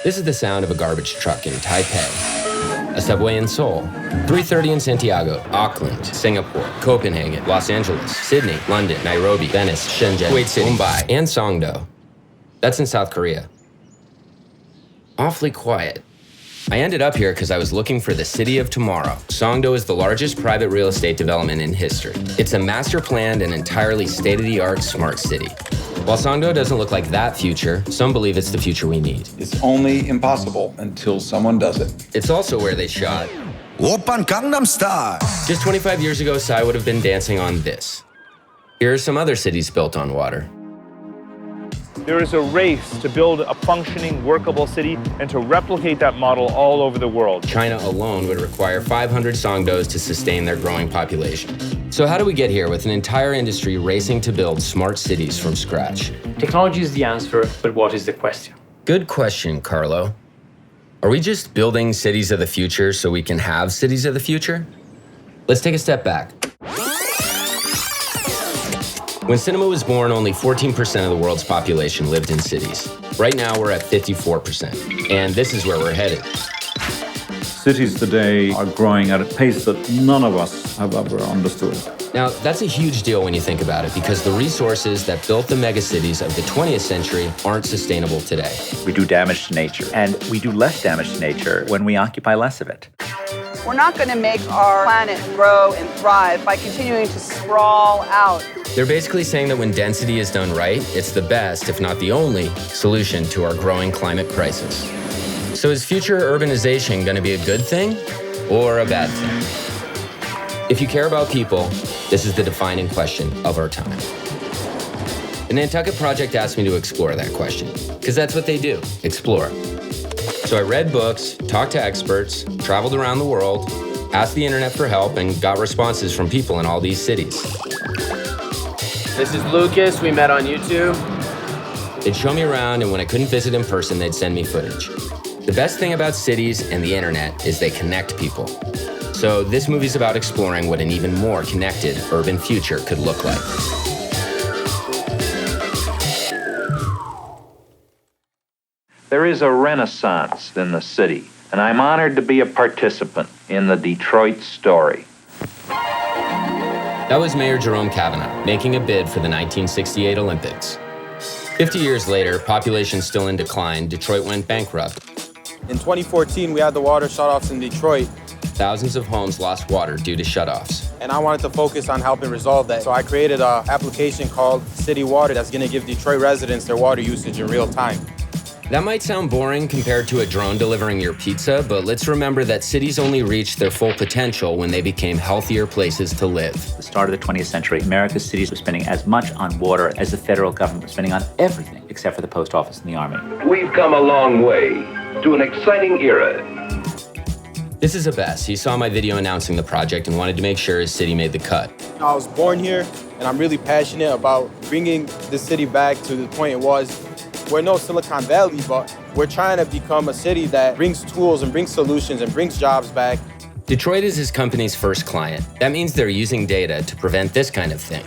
This is the sound of a garbage truck in Taipei, a subway in Seoul, 3:30 in Santiago, Auckland, Singapore, Copenhagen, Los Angeles, Sydney, London, Nairobi, Venice, Shenzhen, Kuwait City, Mumbai, and Songdo. That's in South Korea. Awfully quiet. I ended up here because I was looking for the city of tomorrow. Songdo is the largest private real estate development in history. It's a master-planned and entirely state-of-the-art smart city. While Songdo doesn't look like that future, some believe it's the future we need. It's only impossible until someone does it. It's also where they shot Oppan Gangnam Style. Just 25 years ago, Psy would have been dancing on this. Here are some other cities built on water. There is a race to build a functioning, workable city and to replicate that model all over the world. China alone would require 500 Songdos to sustain their growing population. So how do we get here with an entire industry racing to build smart cities from scratch? Technology is the answer, but what is the question? Good question, Carlo. Are we just building cities of the future so we can have cities of the future? Let's take a step back. When cinema was born, only 14% of the world's population lived in cities. Right now, we're at 54%, and this is where we're headed. Cities today are growing at a pace that none of us have ever understood. Now, that's a huge deal when you think about it, because the resources that built the megacities of the 20th century aren't sustainable today. We do damage to nature, and we do less damage to nature when we occupy less of it. We're not going to make our planet grow and thrive by continuing to sprawl out. They're basically saying that when density is done right, it's the best, if not the only, solution to our growing climate crisis. So is future urbanization going to be a good thing or a bad thing? If you care about people, this is the defining question of our time. The Nantucket Project asked me to explore that question, because that's what they do, explore. So I read books, talked to experts, traveled around the world, asked the internet for help, and got responses from people in all these cities. This is Lucas, we met on YouTube. They'd show me around, and when I couldn't visit in person, they'd send me footage. The best thing about cities and the internet is they connect people. So this movie's about exploring what an even more connected urban future could look like. There is a renaissance in the city, and I'm honored to be a participant in the Detroit story. That was Mayor Jerome Kavanaugh making a bid for the 1968 Olympics. 50 years later, population still in decline, Detroit went bankrupt. In 2014, we had the water shutoffs in Detroit. Thousands of homes lost water due to shutoffs. And I wanted to focus on helping resolve that. So I created an application called City Water that's going to give Detroit residents their water usage in real time. That might sound boring compared to a drone delivering your pizza, but let's remember that cities only reached their full potential when they became healthier places to live. At the start of the 20th century, America's cities were spending as much on water as the federal government was spending on everything except for the post office and the army. We've come a long way to an exciting era. This is Abess. He saw my video announcing the project and wanted to make sure his city made the cut. I was born here, and I'm really passionate about bringing the city back to the point it was. We're no Silicon Valley, but we're trying to become a city that brings tools and brings solutions and brings jobs back. Detroit is his company's first client. That means they're using data to prevent this kind of thing.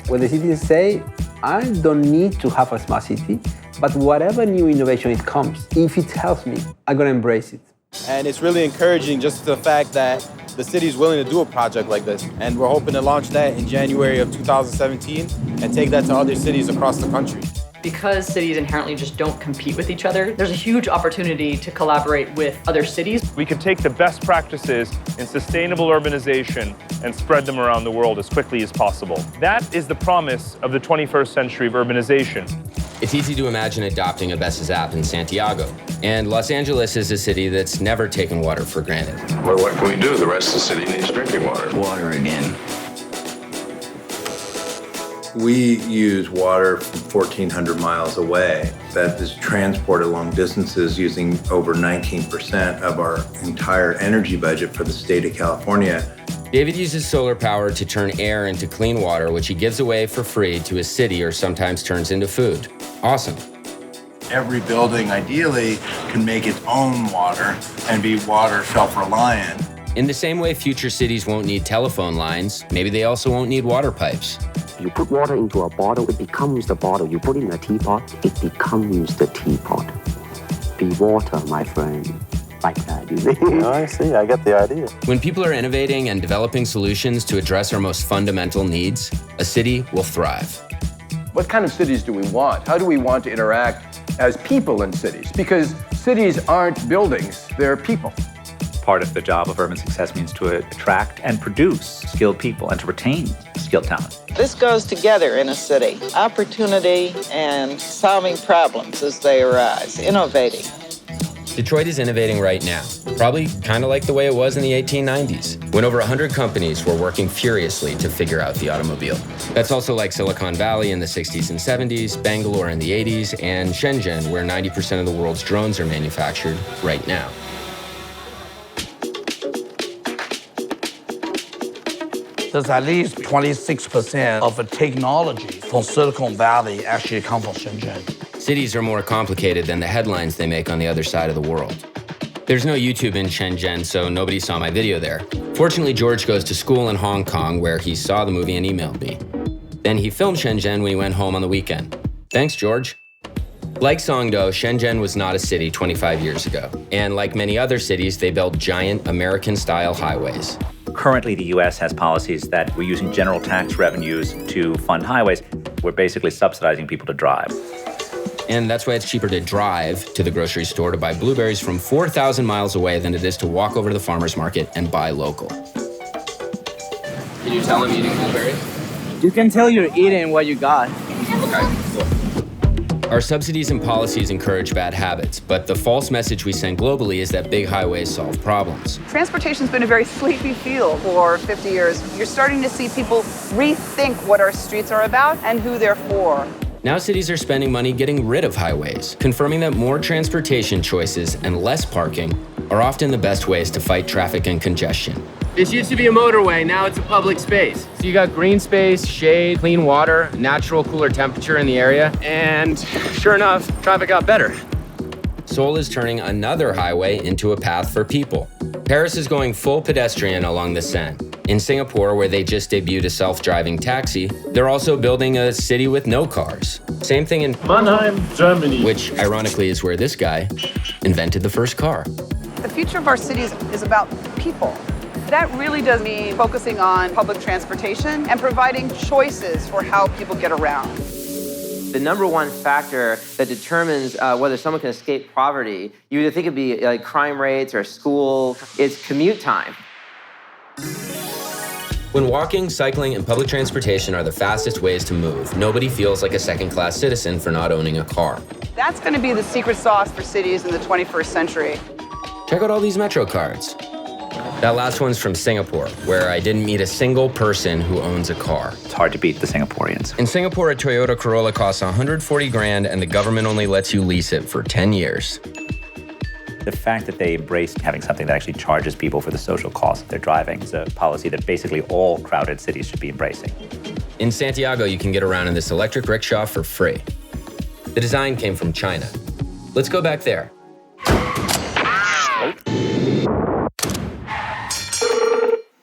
When the citizens say, I don't need to have a smart city, but whatever new innovation it comes, if it helps me, I'm going to embrace it. And it's really encouraging just the fact that the city is willing to do a project like this. And we're hoping to launch that in January of 2017 and take that to other cities across the country. Because cities inherently just don't compete with each other, there's a huge opportunity to collaborate with other cities. We could take the best practices in sustainable urbanization and spread them around the world as quickly as possible. That is the promise of the 21st century of urbanization. It's easy to imagine adopting Abess's app in Santiago. And Los Angeles is a city that's never taken water for granted. Well, what can we do? The rest of the city needs drinking water. Water again. We use water from 1,400 miles away that is transported long distances using over 19% of our entire energy budget for the state of California. David uses solar power to turn air into clean water, which he gives away for free to his city or sometimes turns into food. Awesome. Every building, ideally, can make its own water and be water self-reliant. In the same way future cities won't need telephone lines, maybe they also won't need water pipes. You put water into a bottle, it becomes the bottle. You put it in a teapot, it becomes the teapot. be water, my friend. Like that, you see? Oh, I see. I get the idea. When people are innovating and developing solutions to address our most fundamental needs, a city will thrive. What kind of cities do we want? How do we want to interact as people in cities? Because cities aren't buildings, they're people. Part of the job of urban success means to attract and produce skilled people and to retain skilled talent. This goes together in a city. Opportunity and solving problems as they arise, innovating. Detroit is innovating right now, probably kind of like the way it was in the 1890s, when over 100 companies were working furiously to figure out the automobile. That's also like Silicon Valley in the 60s and 70s, Bangalore in the 80s, and Shenzhen, where 90% of the world's drones are manufactured right now. There's at least 26% of the technology from Silicon Valley actually come from Shenzhen. Cities are more complicated than the headlines they make on the other side of the world. There's no YouTube in Shenzhen, so nobody saw my video there. Fortunately, George goes to school in Hong Kong, where he saw the movie and emailed me. Then he filmed Shenzhen when he went home on the weekend. Thanks, George. Like Songdo, Shenzhen was not a city 25 years ago. And like many other cities, they built giant American-style highways. Currently, the U.S. has policies that we're using general tax revenues to fund highways. We're basically subsidizing people to drive. And that's why it's cheaper to drive to the grocery store to buy blueberries from 4,000 miles away than it is to walk over to the farmer's market and buy local. Can you tell I'm eating blueberries? You can tell you're eating what you got. Okay, cool. Our subsidies and policies encourage bad habits, but the false message we send globally is that big highways solve problems. Transportation's been a very sleepy field for 50 years. You're starting to see people rethink what our streets are about and who they're for. Now cities are spending money getting rid of highways, confirming that more transportation choices and less parking are often the best ways to fight traffic and congestion. This used to be a motorway, now it's a public space. So you got green space, shade, clean water, natural cooler temperature in the area, and sure enough, traffic got better. Seoul is turning another highway into a path for people. Paris is going full pedestrian along the Seine. In Singapore, where they just debuted a self-driving taxi, they're also building a city with no cars. Same thing in Mannheim, Germany. Which, ironically, is where this guy invented the first car. The future of our cities is about people. That really does mean focusing on public transportation and providing choices for how people get around. The number one factor that determines whether someone can escape poverty, you would think it'd be like crime rates or school, is commute time. When walking, cycling, and public transportation are the fastest ways to move, nobody feels like a second-class citizen for not owning a car. That's going to be the secret sauce for cities in the 21st century. Check out all these Metro cards. That last one's from Singapore, where I didn't meet a single person who owns a car. It's hard to beat the Singaporeans. In Singapore, a Toyota Corolla costs 140 grand, and the government only lets you lease it for 10 years. The fact that they embrace having something that actually charges people for the social cost of their driving is a policy that basically all crowded cities should be embracing. In Santiago, you can get around in this electric rickshaw for free. The design came from China. Let's go back there.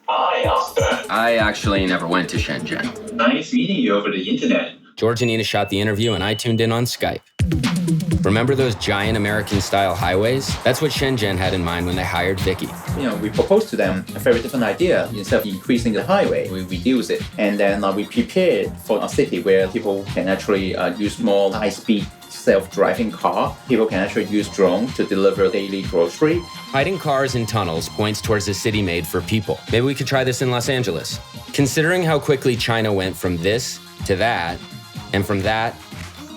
Hi, Oscar. I actually never went to Shenzhen. Nice meeting you over the internet. George and Nina shot the interview and I tuned in on Skype. Remember those giant American-style highways? That's what Shenzhen had in mind when they hired Vicky. We proposed to them a very different idea. Instead of increasing the highway, we reduce it. And then we prepared for a city where people can actually use more high-speed self-driving car. People can actually use drones to deliver daily grocery. Hiding cars in tunnels points towards a city made for people. Maybe we could try this in Los Angeles. Considering how quickly China went from this to that, and from that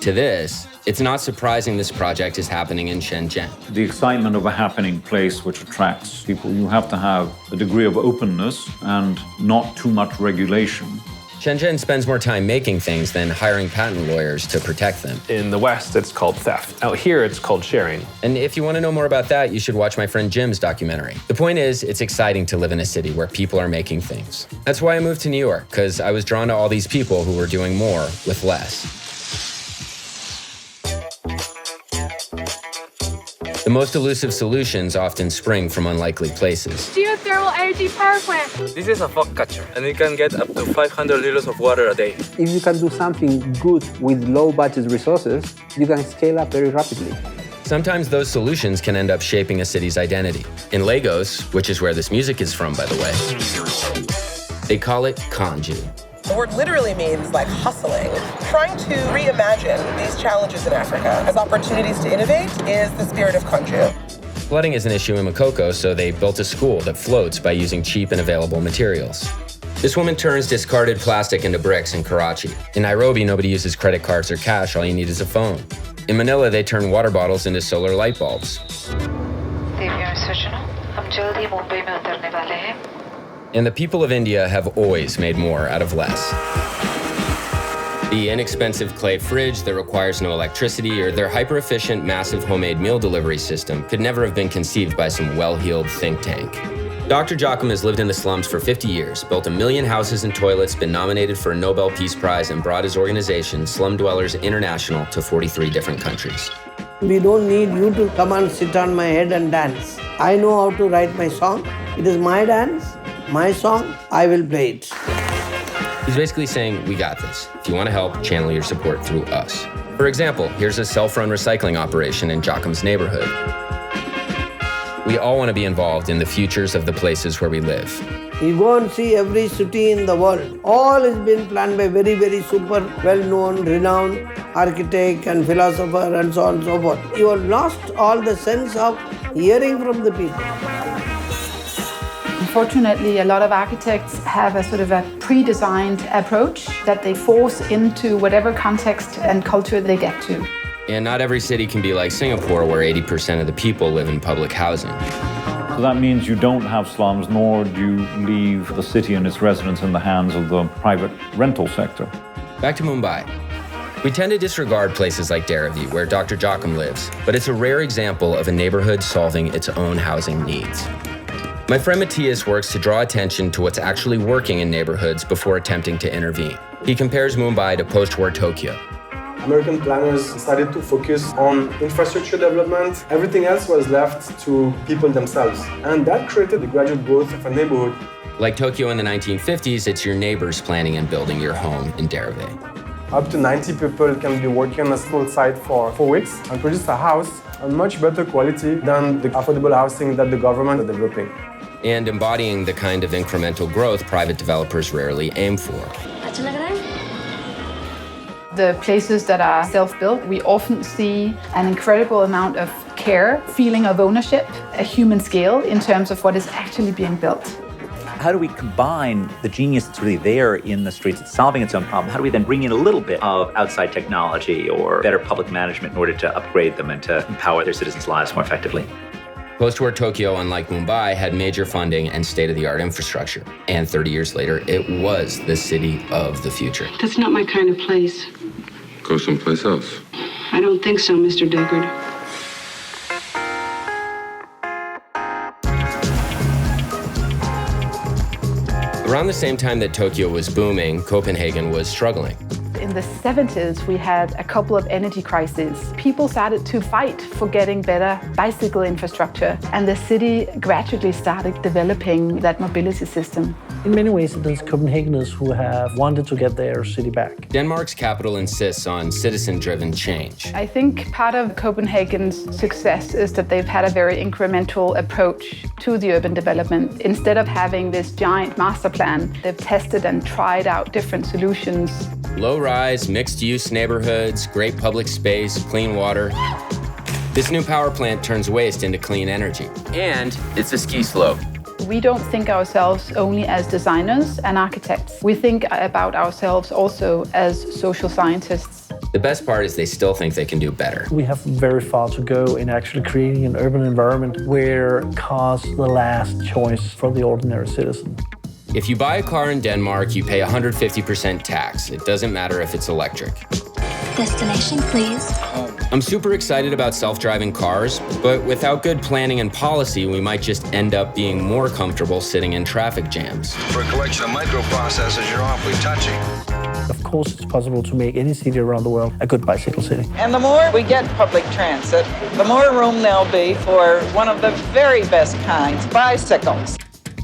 to this, it's not surprising this project is happening in Shenzhen. The excitement of a happening place which attracts people, you have to have a degree of openness and not too much regulation. Shenzhen spends more time making things than hiring patent lawyers to protect them. In the West, it's called theft. Out here, it's called sharing. And if you want to know more about that, you should watch my friend Jim's documentary. The point is, it's exciting to live in a city where people are making things. That's why I moved to New York, because I was drawn to all these people who were doing more with less. The most elusive solutions often spring from unlikely places. Geothermal energy power plant. This is a fog catcher, and it can get up to 500 liters of water a day. If you can do something good with low budget resources, you can scale up very rapidly. Sometimes those solutions can end up shaping a city's identity. In Lagos, which is where this music is from, by the way, they call it kanju. The word literally means like hustling. Trying to reimagine these challenges in Africa as opportunities to innovate is the spirit of kanju. Flooding is an issue in Makoko, so they built a school that floats by using cheap and available materials. This woman turns discarded plastic into bricks in Karachi. In Nairobi, nobody uses credit cards or cash, all you need is a phone. In Manila, they turn water bottles into solar light bulbs. And the people of India have always made more out of less. The inexpensive clay fridge that requires no electricity or their hyper-efficient, massive homemade meal delivery system could never have been conceived by some well-heeled think tank. Dr. Joachim has lived in the slums for 50 years, built 1 million houses and toilets, been nominated for a Nobel Peace Prize, and brought his organization, Slum Dwellers International, to 43 different countries. We don't need you to come and sit on my head and dance. I know how to write my song. It is my dance, my song, I will play it. He's basically saying, we got this. If you want to help, channel your support through us. For example, here's a self-run recycling operation in Joachim's neighborhood. We all want to be involved in the futures of the places where we live. You go and see every city in the world. All has been planned by very, very super well-known, renowned architect and philosopher and so on and so forth. You have lost all the sense of hearing from the people. Unfortunately, a lot of architects have a sort of a pre-designed approach that they force into whatever context and culture they get to. And not every city can be like Singapore, where 80% of the people live in public housing. So that means you don't have slums, nor do you leave the city and its residents in the hands of the private rental sector. Back to Mumbai. We tend to disregard places like Dharavi, where Dr. Joachim lives, but it's a rare example of a neighborhood solving its own housing needs. My friend Matthias works to draw attention to what's actually working in neighborhoods before attempting to intervene. He compares Mumbai to post-war Tokyo. American planners decided to focus on infrastructure development. Everything else was left to people themselves. And that created the gradual growth of a neighborhood. Like Tokyo in the 1950s, it's your neighbors planning and building your home in Dharavi. Up to 90 people can be working on a small site for 4 weeks and produce a house on much better quality than the affordable housing that the government is developing. And embodying the kind of incremental growth private developers rarely aim for. The places that are self-built, we often see an incredible amount of care, feeling of ownership, a human scale in terms of what is actually being built. How do we combine the genius that's really there in the streets, it's solving its own problem? How do we then bring in a little bit of outside technology or better public management in order to upgrade them and to empower their citizens' lives more effectively? Post-war Tokyo, unlike Mumbai, had major funding and state-of-the-art infrastructure. And 30 years later, it was the city of the future. That's not my kind of place. Go someplace else. I don't think so, Mr. Deckard. Around the same time that Tokyo was booming, Copenhagen was struggling. In the 70s, we had a couple of energy crises. People started to fight for getting better bicycle infrastructure, and the city gradually started developing that mobility system. In many ways, it is Copenhageners who have wanted to get their city back. Denmark's capital insists on citizen-driven change. I think part of Copenhagen's success is that they've had a very incremental approach to the urban development. Instead of having this giant master plan, they've tested and tried out different solutions. Low-rise, mixed-use neighborhoods, great public space, clean water. This new power plant turns waste into clean energy. And it's a ski slope. We don't think ourselves only as designers and architects. We think about ourselves also as social scientists. The best part is they still think they can do better. We have very far to go in actually creating an urban environment where cars are the last choice for the ordinary citizen. If you buy a car in Denmark, you pay 150% tax. It doesn't matter if it's electric. Destination, please. I'm super excited about self-driving cars, but without good planning and policy, we might just end up being more comfortable sitting in traffic jams. For a collection of microprocessors, you're awfully touchy. Of course, it's possible to make any city around the world a good bicycle city. And the more we get public transit, the more room there'll be for one of the very best kinds, bicycles.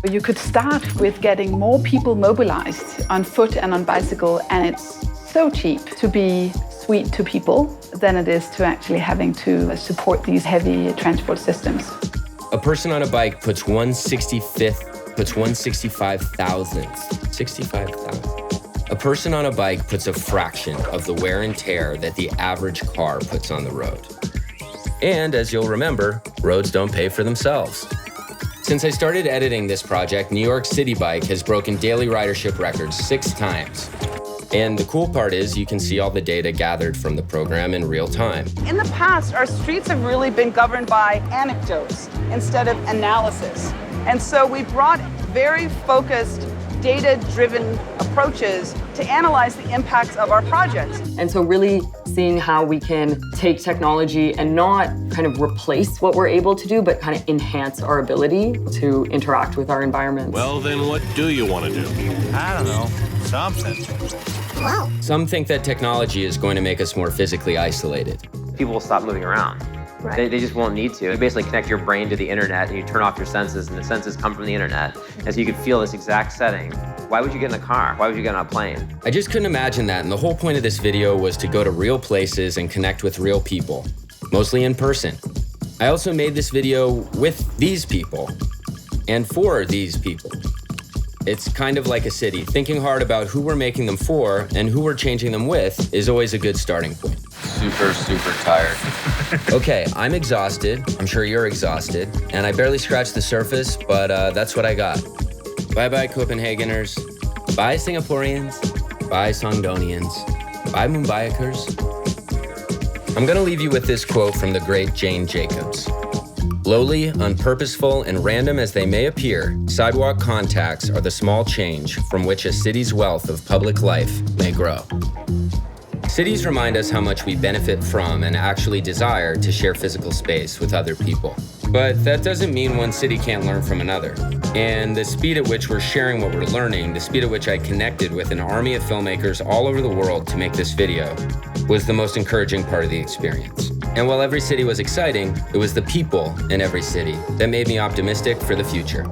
You could start with getting more people mobilized on foot and on bicycle, and it's so cheap to be sweet to people than it is to actually having to support these heavy transport systems. A person on a bike puts 65,000. A person on a bike puts a fraction of the wear and tear that the average car puts on the road. And as you'll remember, roads don't pay for themselves. Since I started editing this project, New York City Bike has broken daily ridership records 6 times. And the cool part is you can see all the data gathered from the program in real time. In the past, our streets have really been governed by anecdotes instead of analysis. And so we brought very focused, data-driven approaches to analyze the impacts of our projects. And so really seeing how we can take technology and not kind of replace what we're able to do, but kind of enhance our ability to interact with our environment. Well, then what do you want to do? I don't know, something. Wow. Some think that technology is going to make us more physically isolated. People will stop moving around. Right. They just won't need to. You basically connect your brain to the internet and you turn off your senses, and the senses come from the internet. And so you could feel this exact setting. Why would you get in a car? Why would you get on a plane? I just couldn't imagine that, and the whole point of this video was to go to real places and connect with real people, mostly in person. I also made this video with these people and for these people. It's kind of like a city. Thinking hard about who we're making them for and who we're changing them with is always a good starting point. Super tired. Okay, I'm exhausted. I'm sure you're exhausted. And I barely scratched the surface, but that's what I got. Bye-bye, Copenhageners. Bye, Singaporeans. Bye, Songdonians. Bye, Mumbaiakers. I'm gonna leave you with this quote from the great Jane Jacobs. Lowly, unpurposeful, and random as they may appear, sidewalk contacts are the small change from which a city's wealth of public life may grow. Cities remind us how much we benefit from and actually desire to share physical space with other people. But that doesn't mean one city can't learn from another. And the speed at which we're sharing what we're learning, the speed at which I connected with an army of filmmakers all over the world to make this video, was the most encouraging part of the experience. And while every city was exciting, it was the people in every city that made me optimistic for the future.